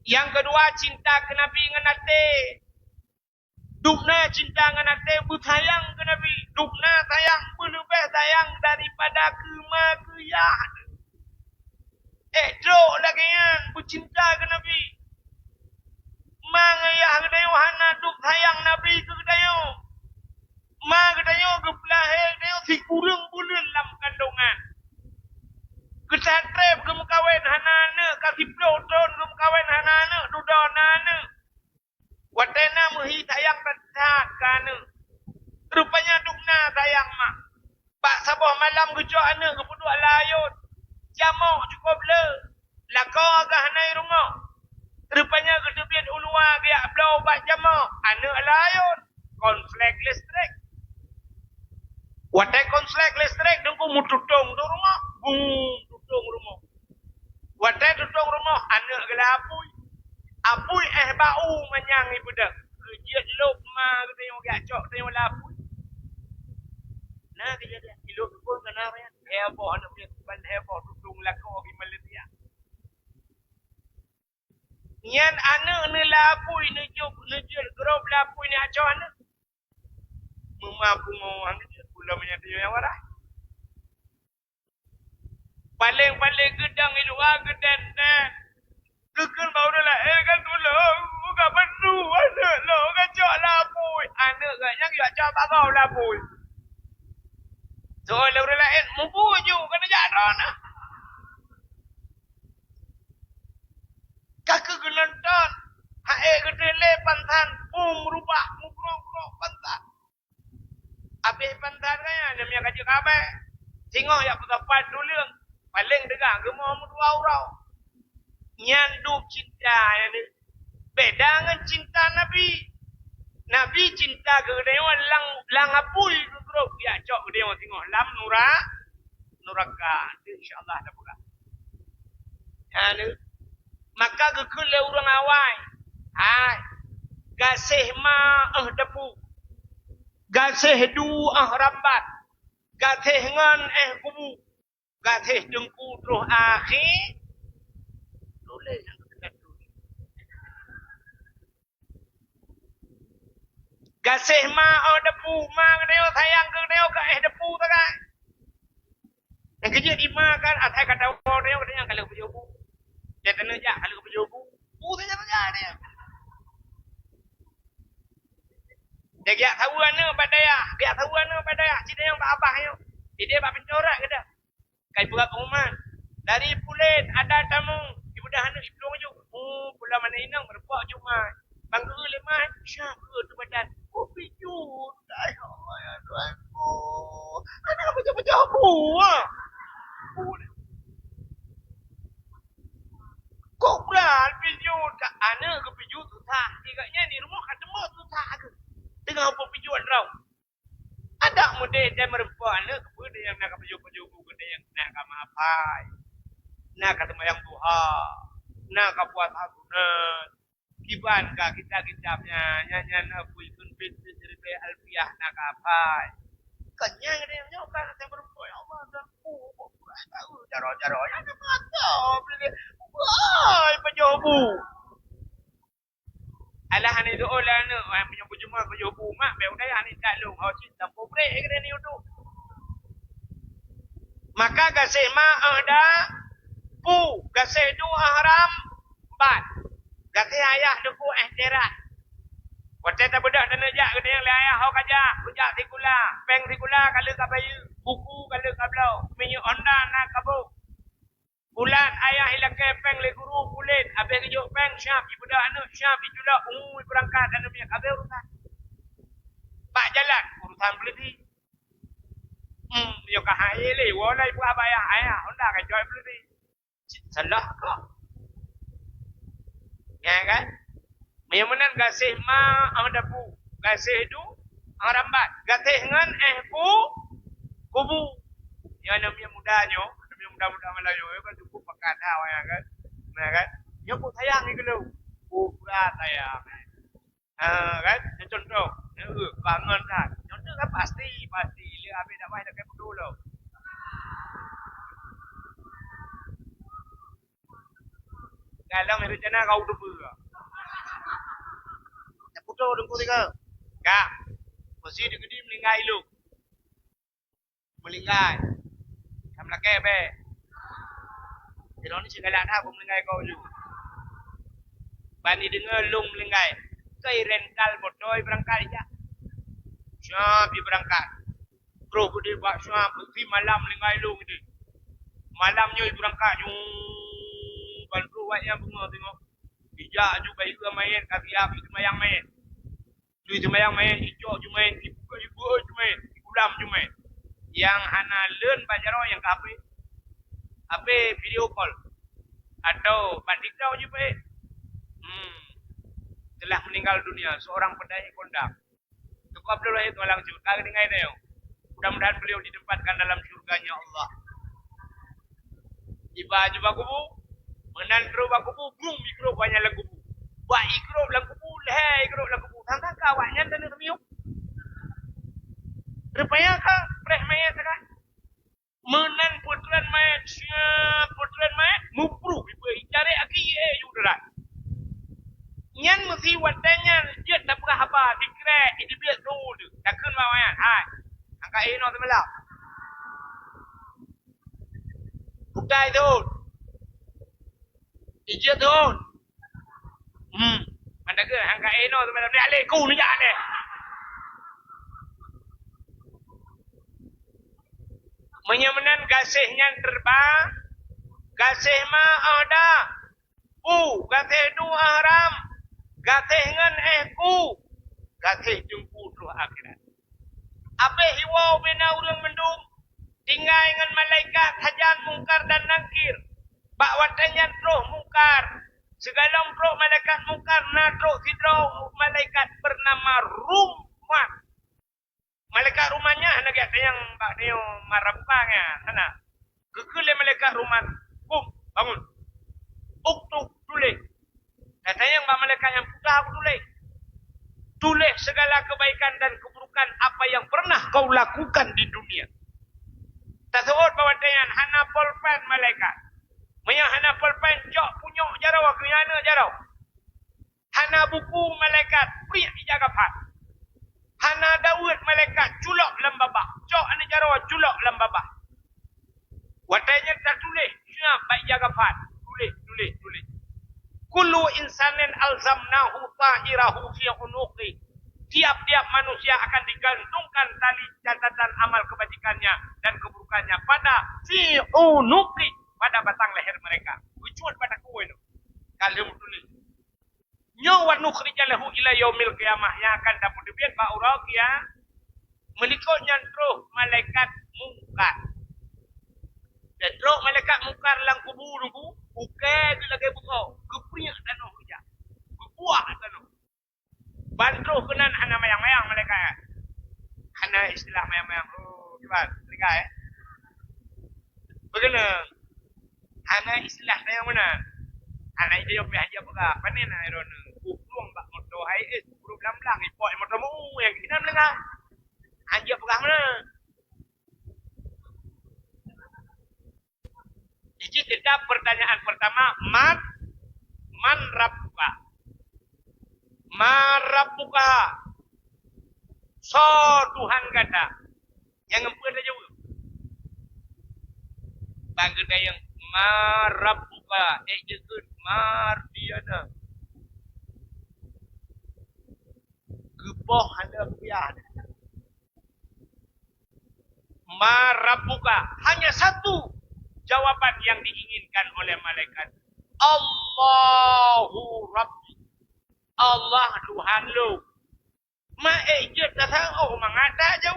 Yang kedua, cinta ke Nabi dengan hati. Dukna cinta dengan hati, bersayang ke Nabi. Dukna sayang, berlebih sayang daripada kematian. Duk lagi yang bercinta ke Nabi. Mang ayah kedayo hana duk sayang Nabi ke kedayo. Ma kedayo kepelahir kedayo si kurang bulan dalam kandungan. Kesatrep ke mukawin hana anak, kasih pelotron ke mukawin hana anak, dudon anak. Watena muhi sayang tetap kana. Rupanya dukna sayang mak. Pak sabah malam kejok anak ke puduk layut. Jamok cukup le. Lako agak hanai rumah. Rupanya ketepian ulua biak belau bak jamok. Anak layut. Konflik listrik. Watai konflik listrik dengku mu tutung tu rumah. Tutung rumah. Watai tutung rumah anak gelapui. Apui bau menyang ibu dah. Kerja lop ma kita yang gak cok kita yang lapui. Nah kejadian ilok pun kena ya. Heboh anak punya tuban heboh tutung lako di Malaysia. Nian anak ni lapui nejuk grup lapui ni acau anak. Memampu ngawang dia pula menyatu yang warah. Paling gedang itu gedang dan kekal bau dah lah. Kan tu lah. Bukan bantu. Anak lah. Kacau lapui. Anak kan yang kacau bagau lapui. So, kalau dah lain. Mempuju. Kena jalan lah. Kakak genonton. Haik kedele pantan. Merubah. Mukrok pantan. Habis pantan kan ya. Dia punya kacau kabel. Tengok yang berdapat dulu. Paling dengar. Gemar dua orang. Nyanduk cinta ya ni. Beda dengan cinta Nabi. Nabi cinta ke dia lang apui grup ya cok ke dia tengok lam nuraka insyaallah ada pula. Ya ni. Maka ke kule urang awai. Hai. Gasih ma debu. Gasih du rambat. Gasih ngan kubu. Gasih dengku terus akhir. Boleh yang dekat dulu. Gasih ma debu ma kedeo sayang ke kedeo ke debu tu kan. Yang kerja di ma kan atai kata orang dia katanya kalau berjobu. Dia kena jak kalau berjobu. Saja dia. Dia giat tahu ana badaya, giat tahu ana badaya. Cina yang tak abah yo. Dia bab pencorak ke dah. Kai buat pengumuman. Dari Pulen ada tamu. Dah anak iblong je. Pula mana inang berbuat cuma. Bangga lemah. Siapa tu badan? Kopi jut. Allah ya Tuhan. Anak macam-macam buah. Kok pula pijut? Anak ke pijut susah. Agaknya ni rumah kat tempat susah ke. Tengah apa pijut rau. Ada model dia merempuan anak ke dia yang nak pijut-pijut ke dia yang nak kamapai. Nak kata mayang Tuhan. Nak kapuat sunat. Kiban ka kita-kitanya nyanyian apui kunbit seribe alfiah nak kapai. Kenyang dia yang nyokan saya berbuat ya Allah dan tahu jaro-jaro yang ada mata beli. Wah, penjobu. Alah ni tu olah ni orang penjobu cuma penjobu mak be udaya ni tak long. Oh cinta pobre ke ni udu. Maka gasih ma ada gasih du haram bat. Gasih ayah duku ihtirat. Watai tak bedak dan nejak kena yang ayah hau kajak. Kujak sikula. Peng sikula kala ka bayu. Buku kala ka belau. Minyak Honda nak kabuk. Bulan ayah hilang ke peng le guru kulit. Habis kejuk peng syaf. Ibu dah anak syaf. Itulah berangkat dan minyak kabel urusan. Pak jalan. Urusan beliti. Yo kahai le. Walai ibu abah ayah. Honda kajak beliti. Salah kau. Ya kan? Yang mana gasih ma dapu. Gasih du rambat. Gasih ngan kubu. Yang namanya mudanya. Namanya muda-muda Melayu. Kan cukup pakat hawa ya kan. Nah kan? Yang ku sayang ni kalau. Pura sayang. Kan? Contoh. Bangun kan. Contoh kan pasti. Dia habis tak payah nak bodoh lah. Kalau merencana kau tu pula. Ya putra dengku tiga. Kak, mesti digedi melingkai lu. Melingkai. Kamu nak kebe. Jadi ni segala dah pun melingkai kau lu. Bani dengar lu melingkai. Kai rental motor berangkat ya. Siapa berangkat? Bro gede buat siapa? Pergi malam melingkai lu gede. Malamnya berangkat jung. Bantu buat yang bunga tengok. Bijak juga juga main. Kaki api semayang main. Cuy semayang main. Hijau je main. Ibu je main. Ulam je main. Yang hana learn bajaro yang ke apa? Apa video call. Atau batik kau je baik. Telah meninggal dunia. Seorang pendai kondang. Tuku Abdullah itu langsung. Kagak dengar dia. Mudah-mudahan beliau ditempatkan dalam surganya Allah. Iba juga kubu. Menandro bakubu, bung mikro banyak lagu bu. Ba ikro lagu bu, leh ikro lagu bu. Tangka kawaknya dan remiu. Rupanya ka preh maya taka. Menan putran maya, putran maya mupru ibu cari aki yudra. Nyan mesti watanya dia tak pernah apa dikre itu biar tu. Takkan bawayan. Hai. Angka ino temelah. Bukai tu. Ijat tu. Mana ke angka eno tu macam ni alih ku ni jak ni. Menyamanan gasihnya terbang. Gasih mah ada. Gasih tu haram. Gasih ngan ku. Gasih jumpu tu akhirat. Apa hiwau bina urang mendung. Tinggal dengan malaikat hajan mungkar dan nakir. Bak watanya roh mungkar. Segala roh malaikat mungkar. Roh sidro malaikat bernama Rumah. Malaikat rumahnya anak yang bak dia marabukanya. Sana. Kekele malaikat rumah. Bangun. Uktub tulis. Katanya yang bak malaikat yang putah aku tulis. Tulis segala kebaikan dan keburukan apa yang pernah kau lakukan di dunia. Tak sebut bahawa dengan hana pulpen malaikat. Maya hana pulpen jok punyok jarau kena jarau. Hana buku malaikat priak dijaga pat. Hana Daud malaikat culok lembabah. Jok ane jarau culok lembabah. Watanya tak tulis. Siap baik jaga pat. Tulis. Kullu insanin alzamnahu ta'irahu fi unuqi. Tiap-tiap manusia akan digantungkan tali catatan amal kebajikannya dan keburukannya pada fi unuqi, pada batang leher mereka. Ucut pada kuih itu. Kalau tulis. Nyawa nukhrijalahu ila yaumil qiyamah, yang akan dapat dibiat ba'uraq ya. Melikutnya terus malaikat mungkar. Dan terus malaikat mungkar lang kubur nunggu. Bukan tu lagi buka. Kepriak tanah kerja. Kebuah tanah. Bantu kenan hana mayang-mayang malaikat. Hana istilah mayang-mayang. Oh, gimana? Malaikat Bagaimana? Hana istilah yang mana? Hana itu yang pihak apa kah? Panen lah iron. Ukuang bak motor hai buruk lam-lam ipoi motor mu yang kita melengah. Hanya apa kah mana? Jadi tidak pertanyaan pertama, man rabbuka. Man rabbuka. So Tuhan kata. Yang empat aja jawab. Bangga yang man rabbuka. Jekut mar diana. Geboh anda biar. Man rabbuka. Hanya satu jawaban yang diinginkan oleh malaikat. Allahu Rabbi. Allah Tuhan lu. Ma ejek tak tahu mengata jauh.